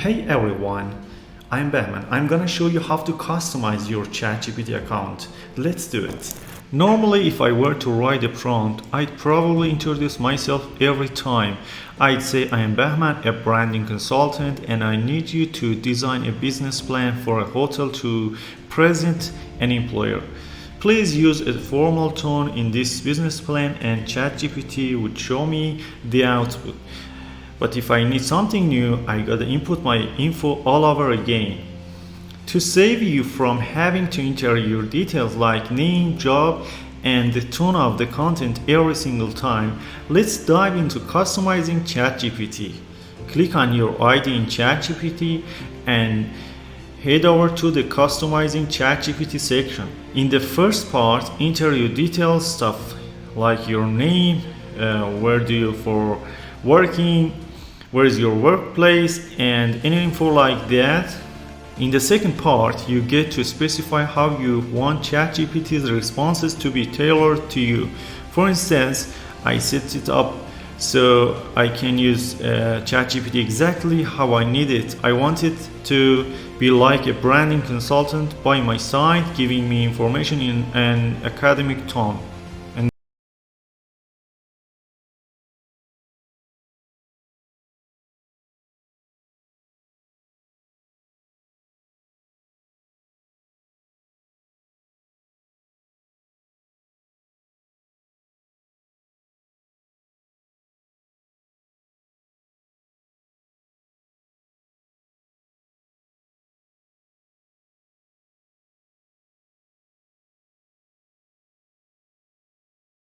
Hey everyone, I'm Bahman. I'm gonna show you how to customize your ChatGPT account. Let's do it. Normally, if I were to write a prompt, I'd probably introduce myself every time. I'd say I am Bahman, a branding consultant, and I need you to design a business plan for a hotel to present an employer. Please use a formal tone in this business plan and ChatGPT would show me the output. But if I need something new, I gotta input my info all over again. To save you from having to enter your details like name, job, and the tone of the content every single time, let's dive into customizing ChatGPT. Click on your ID in ChatGPT and head over to the customizing ChatGPT section. In the first part, enter your details stuff like your name, where do you for working, where is your workplace, and any info like that. In the second part, you get to specify how you want ChatGPT's responses to be tailored to you. For instance, I set it up so I can use ChatGPT exactly how I need it. I want it to be like a branding consultant by my side, giving me information in an academic tone.